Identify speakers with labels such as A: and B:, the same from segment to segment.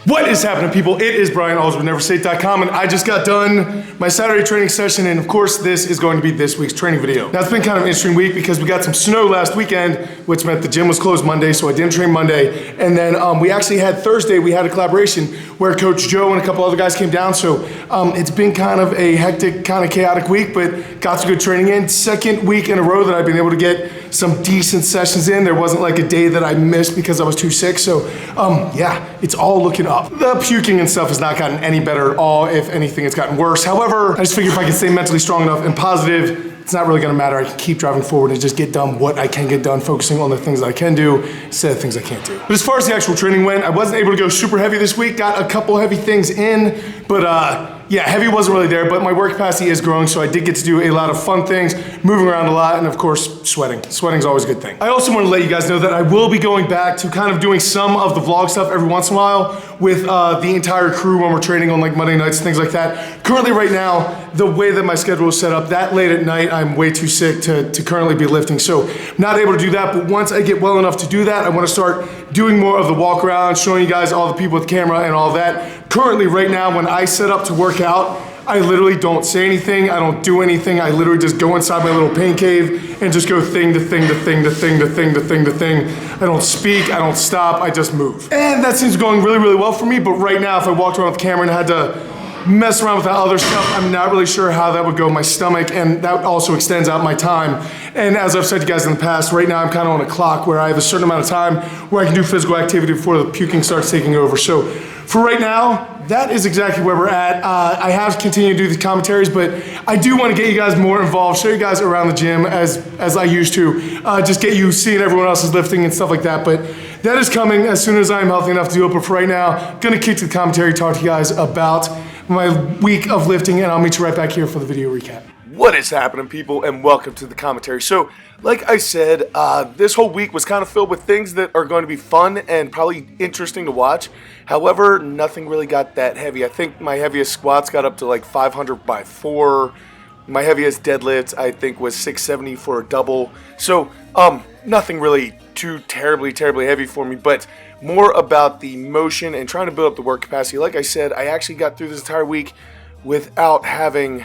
A: What is happening, people? It is Brian, Alsruhe, NEVERsate.com, and I just got done my Saturday training session, and of course, this is going to be this week's training video. Now, it's been kind of an interesting week because we got some snow last weekend, which meant the gym was closed Monday, so I didn't train Monday, and then we actually had Thursday, we had a collaboration where Coach Joe and a couple other guys came down, so it's been kind of a hectic, kind of chaotic week, but got some good training in. Second week in a row that I've been able to get some decent sessions in. There wasn't like a day that I missed because I was too sick, so yeah, it's all looking up. The puking and stuff has not gotten any better at all. If anything, it's gotten worse. However, I just figure if I can stay mentally strong enough and positive, it's not really gonna matter. I can keep driving forward and just get done what I can get done, focusing on the things that I can do instead of things I can't do. But as far as the actual training went, I wasn't able to go super heavy this week. Got a couple heavy things in, but yeah, heavy wasn't really there, but my work capacity is growing, so I did get to do a lot of fun things, moving around a lot, and of course, sweating. Sweating's always a good thing. I also want to let you guys know that I will be going back to kind of doing some of the vlog stuff every once in a while with the entire crew when we're training on like Monday nights and things like that. Currently right now, the way that my schedule is set up, that late at night, I'm way too sick to currently be lifting, so not able to do that, but once I get well enough to do that, I want to start doing more of the walk around, showing you guys all the people with the camera and all that. Currently right now, when I set up to work out, I literally don't say anything, I don't do anything, I literally just go inside my little pain cave and just go thing to thing to thing to thing to thing to thing to thing. I don't speak, I don't stop, I just move. And that seems going really, really well for me, but right now if I walked around with the camera and had to mess around with that other stuff, I'm not really sure how that would go in my stomach, and that also extends out my time. And as I've said to you guys in the past, right now I'm kind of on a clock where I have a certain amount of time where I can do physical activity before the puking starts taking over. So for right now, that is exactly where we're at. I have continued to do these commentaries, but I do want to get you guys more involved, show you guys around the gym as I used to, just get you seeing everyone else's lifting and stuff like that. But that is coming as soon as I'm healthy enough to do it. But for right now, I'm gonna kick to the commentary, talk to you guys about my week of lifting, and I'll meet you right back here for the video recap. What is happening, people, and welcome to the commentary. So, like I said, this whole week was kind of filled with things that are going to be fun and probably interesting to watch. However, nothing really got that heavy. I think my heaviest squats got up to like 500 by 4. My heaviest deadlifts, I think, was 670 for a double. So, nothing really too terribly heavy for me, but more about the motion and trying to build up the work capacity. Like I said, I actually got through this entire week without having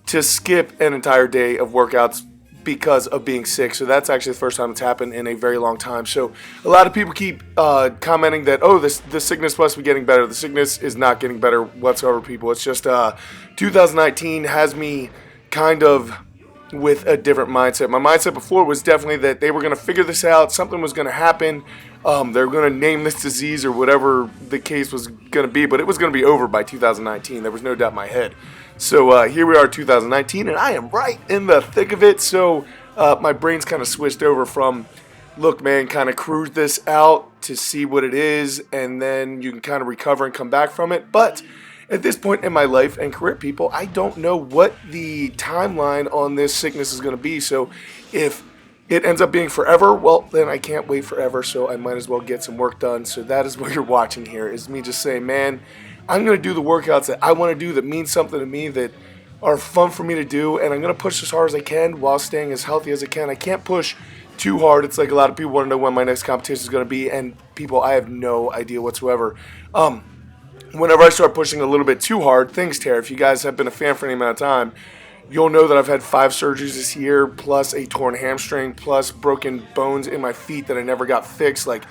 A: to skip an entire day of workouts because of being sick. So that's actually the first time it's happened in a very long time. So a lot of people keep commenting that, oh, the sickness must be getting better. The sickness is not getting better whatsoever, people. It's just 2019 has me kind of with a different mindset. My mindset before was definitely that they were going to figure this out. Something was going to happen. They were going to name this disease or whatever the case was going to be, but it was going to be over by 2019. There was no doubt in my head. So here we are, 2019, and I am right in the thick of it. So my brain's kind of switched over from, look, man, kind of cruise this out to see what it is, and then you can kind of recover and come back from it. But at this point in my life and career, people, I don't know what the timeline on this sickness is going to be. So if it ends up being forever, well, then I can't wait forever, so I might as well get some work done. So that is what you're watching here, is me just saying, man, I'm going to do the workouts that I want to do, that mean something to me, that are fun for me to do, and I'm going to push as hard as I can while staying as healthy as I can. I can't push too hard. It's like a lot of people want to know when my next competition is going to be, and people, I have no idea whatsoever. Whenever I start pushing a little bit too hard, things tear. If you guys have been a fan for any amount of time, you'll know that I've had 5 surgeries this year, plus a torn hamstring, plus broken bones in my feet that I never got fixed. Like,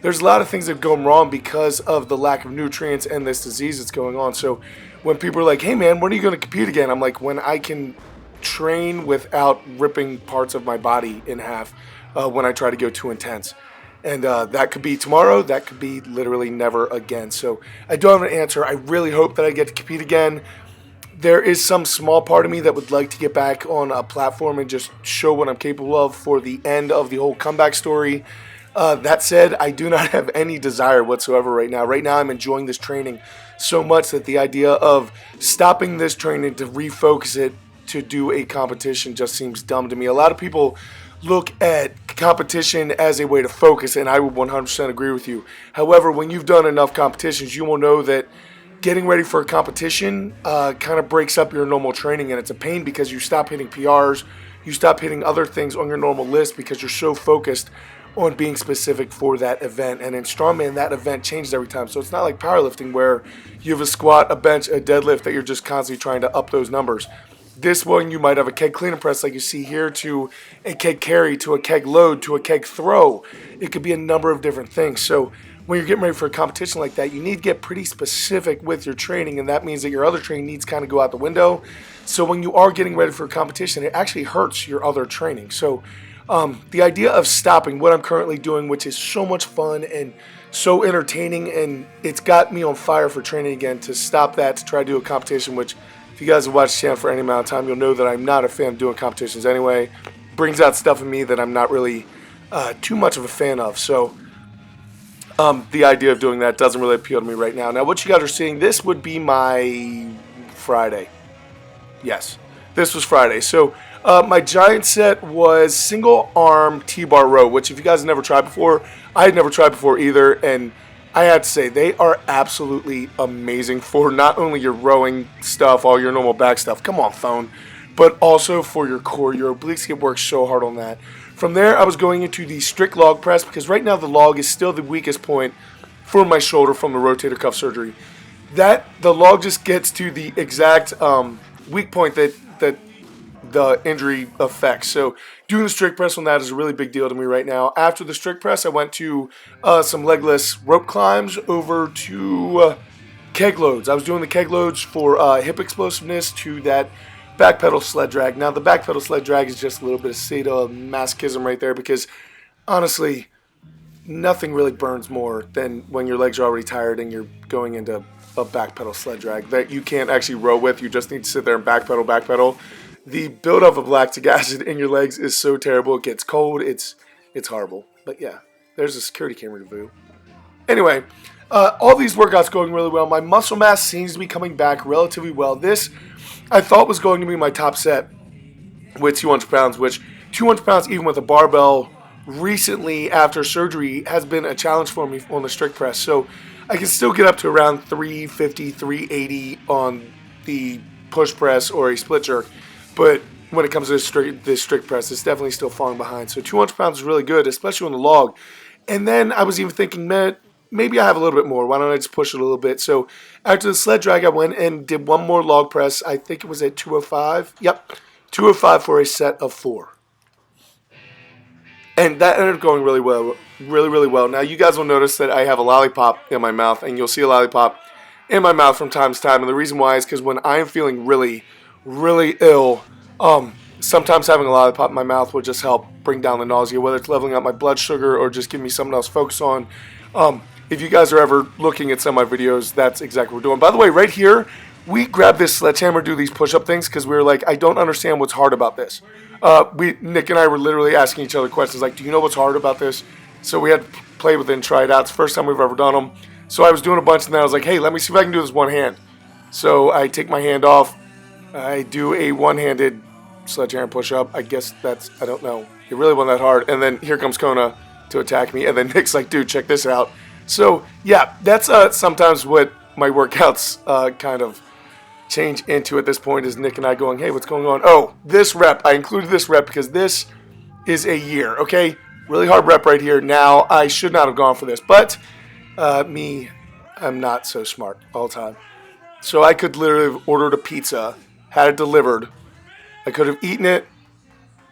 A: there's a lot of things that have gone wrong because of the lack of nutrients and this disease that's going on. So when people are like, hey man, when are you going to compete again? I'm like, when I can train without ripping parts of my body in half when I try to go too intense. And that could be tomorrow, that could be literally never again. So I don't have an answer. I really hope that I get to compete again. There is some small part of me that would like to get back on a platform and just show what I'm capable of for the end of the whole comeback story. That said, I do not have any desire whatsoever right now. Right now, I'm enjoying this training so much that the idea of stopping this training to refocus it to do a competition just seems dumb to me. A lot of people look at competition as a way to focus, and I would 100% agree with you. However, when you've done enough competitions, you will know that getting ready for a competition kind of breaks up your normal training, and it's a pain because you stop hitting PRs, you stop hitting other things on your normal list because you're so focused on being specific for that event. And in strongman, that event changes every time. So it's not like powerlifting where you have a squat, a bench, a deadlift that you're just constantly trying to up those numbers. This one, you might have a keg clean and press like you see here, to a keg carry, to a keg load, to a keg throw. It could be a number of different things. So when you're getting ready for a competition like that, you need to get pretty specific with your training, and that means that your other training needs kind of go out the window. So when you are getting ready for a competition, it actually hurts your other training. So the idea of stopping what I'm currently doing, which is so much fun and so entertaining, and it's got me on fire for training again, to stop that to try to do a competition, which if you guys have watched the channel for any amount of time, you'll know that I'm not a fan of doing competitions anyway. Brings out stuff in me that I'm not really too much of a fan of. So the idea of doing that doesn't really appeal to me right now. Now, what you guys are seeing, this would be my Friday. Yes, this was Friday. So my giant set was single arm T-bar row, which if you guys have never tried before, I had never tried before either. And I had to say, they are absolutely amazing for not only your rowing stuff, all your normal back stuff, come on phone, but also for your core. Your obliques get worked so hard on that. From there, I was going into the strict log press, because right now the log is still the weakest point for my shoulder from the rotator cuff surgery. The log just gets to the exact weak point that the injury affects. So doing the strict press on that is a really big deal to me right now. After the strict press, I went to some legless rope climbs over to keg loads. I was doing the keg loads for hip explosiveness to that back pedal sled drag. Now the back pedal sled drag is just a little bit of sadomasochism right there, because honestly, nothing really burns more than when your legs are already tired and you're going into a back pedal sled drag that you can't actually row with. You just need to sit there and back pedal. The buildup of lactic acid in your legs is so terrible. It gets cold. It's horrible. But yeah, there's a security camera view. Anyway, all these workouts going really well. My muscle mass seems to be coming back relatively well. This, I thought, was going to be my top set with 200 pounds, which 200 pounds, even with a barbell, recently after surgery, has been a challenge for me on the strict press. So I can still get up to around 350, 380 on the push press or a split jerk. But when it comes to this strict press, it's definitely still falling behind. So 200 pounds is really good, especially on the log. And then I was even thinking, man, maybe I have a little bit more. Why don't I just push it a little bit? So after the sled drag, I went and did one more log press. I think it was at 205. Yep, 205 for a set of 4. And that ended up going really well, really well. Now, you guys will notice that I have a lollipop in my mouth, and you'll see a lollipop in my mouth from time to time. And the reason why is because when I am feeling really ill, sometimes having a lollipop in my mouth will just help bring down the nausea, whether it's leveling out my blood sugar or just giving me something else to focus on. If you guys are ever looking at some of my videos, that's exactly what we're doing. By the way, right here, we grabbed this sledgehammer to do these push-up things because we were like, I don't understand what's hard about this. Nick and I were literally asking each other questions like, do you know what's hard about this? So we had to play with it and try it out. It's the first time we've ever done them. So I was doing a bunch, and then I was like, hey, let me see if I can do this one hand. So I take my hand off. I do a one-handed sledgehammer push-up. I guess that's, I don't know. It really wasn't that hard. And then here comes Kona to attack me. And then Nick's like, dude, check this out. So, yeah, that's sometimes what my workouts kind of change into at this point, is Nick and I going, hey, what's going on? Oh, this rep. I included this rep because this is a year, okay? Really hard rep right here. Now, I should not have gone for this, but I'm not so smart all the time. So I could literally have ordered a pizza, had it delivered. I could have eaten it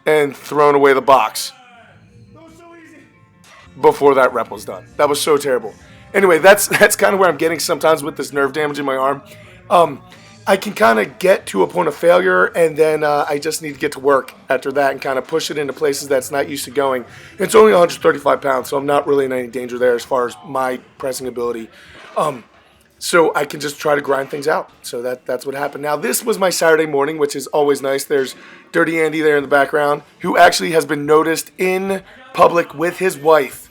A: and thrown away the box. That was so easy. Before that rep was done. That was so terrible. Anyway, that's kind of where I'm getting sometimes with this nerve damage in my arm. I can kind of get to a point of failure, and then I just need to get to work after that and kind of push it into places that's not used to going. It's only 135 pounds, so I'm not really in any danger there as far as my pressing ability. So I can just try to grind things out. So that's what happened. Now, this was my Saturday morning, which is always nice. There's Dirty Andy there in the background, who actually has been noticed in public with his wife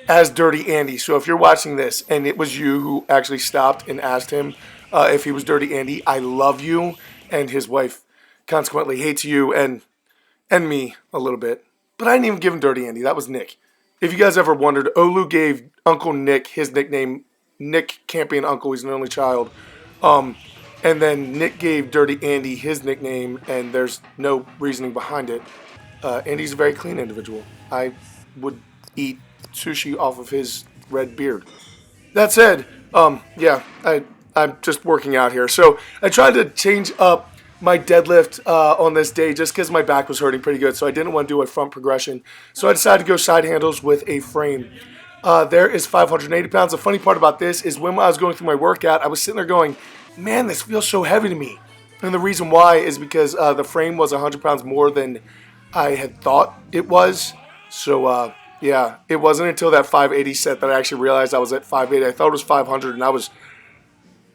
A: as Dirty Andy. So if you're watching this and it was you who actually stopped and asked him if he was Dirty Andy, I love you. And his wife consequently hates you and me a little bit. But I didn't even give him Dirty Andy. That was Nick. If you guys ever wondered, Olu gave Uncle Nick his nickname. Nick can't be an uncle. He's an only child. And then Nick gave Dirty Andy his nickname, and there's no reasoning behind it. Andy's a very clean individual. I would eat sushi off of his red beard. That said, yeah, I'm just working out here. So I tried to change up my deadlift on this day just because my back was hurting pretty good. So I didn't want to do a front progression. So I decided to go side handles with a frame. There is 580 pounds. The funny part about this is when I was going through my workout, I was sitting there going, man, this feels so heavy to me. And the reason why is because the frame was 100 pounds more than I had thought it was. So, yeah, it wasn't until that 580 set that I actually realized I was at 580. I thought it was 500, and I was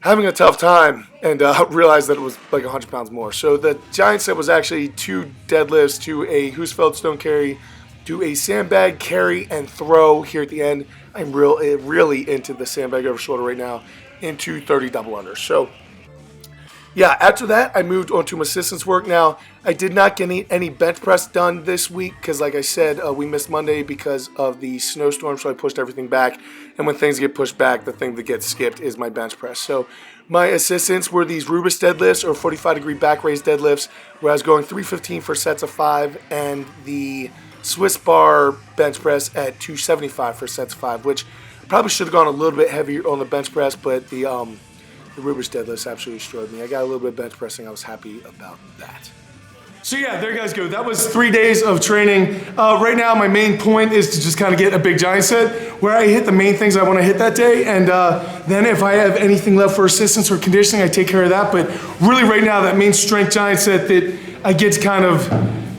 A: having a tough time and realized that it was like 100 pounds more. So the giant set was actually 2 deadlifts to a Husfeld stone carry, to a sandbag carry and throw here at the end. I'm really into the sandbag over shoulder right now, into 30 double unders. So yeah, after that, I moved on to assistance work. Now, I did not get any bench press done this week because, like I said, we missed Monday because of the snowstorm, so I pushed everything back. And when things get pushed back, the thing that gets skipped is my bench press. So my assistants were these Rubus deadlifts or 45-degree back raise deadlifts, where I was going 315 for sets of 5, and the Swiss bar bench press at 275 for sets of 5, which I probably should have gone a little bit heavier on the bench press, but the Rubus deadlifts absolutely destroyed me. I got a little bit of bench pressing. I was happy about that. So yeah, there you guys go. That was 3 days of training. Right now, my main point is to just kind of get a big giant set where I hit the main things I want to hit that day. And then if I have anything left for assistance or conditioning, I take care of that. But really right now, that main strength giant set that I get to kind of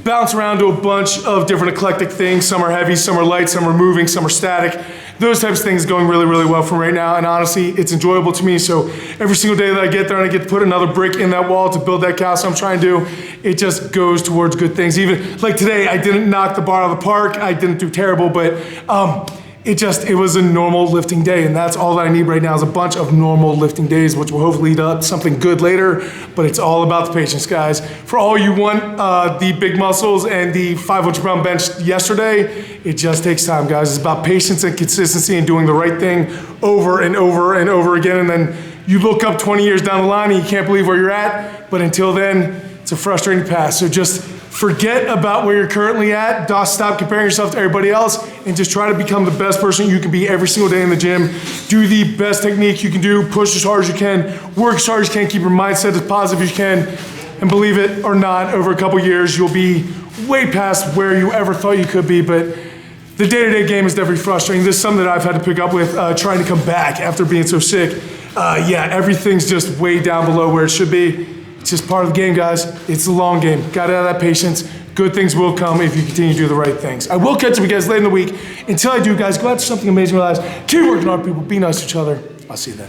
A: bounce around to a bunch of different eclectic things. Some are heavy, some are light, some are moving, some are static. Those types of things going really, really well for me right now. And honestly, it's enjoyable to me. So every single day that I get there and I get to put another brick in that wall to build that castle I'm trying to do, it just goes towards good things. Even like today, I didn't knock the bar out of the park. I didn't do terrible, but it was a normal lifting day, and that's all that I need right now is a bunch of normal lifting days, which will hopefully lead up to something good later, but it's all about the patience, guys. For all you want the big muscles and the 500-pound bench yesterday, it just takes time, guys. It's about patience and consistency and doing the right thing over and over and over again, and then you look up 20 years down the line and you can't believe where you're at, but until then, it's a frustrating path. So just forget about where you're currently at. Stop comparing yourself to everybody else and just try to become the best person you can be every single day in the gym. Do the best technique you can do. Push as hard as you can. Work as hard as you can. Keep your mindset as positive as you can. And believe it or not, over a couple years, you'll be way past where you ever thought you could be. But the day-to-day game is definitely frustrating. This is something that I've had to pick up with trying to come back after being so sick. Yeah, everything's just way down below where it should be. It's just part of the game, guys. It's a long game. Gotta have that patience. Good things will come if you continue to do the right things. I will catch up with you guys later in the week. Until I do, guys, go out to something amazing in your lives. Keep working hard, people. Be nice to each other. I'll see you then.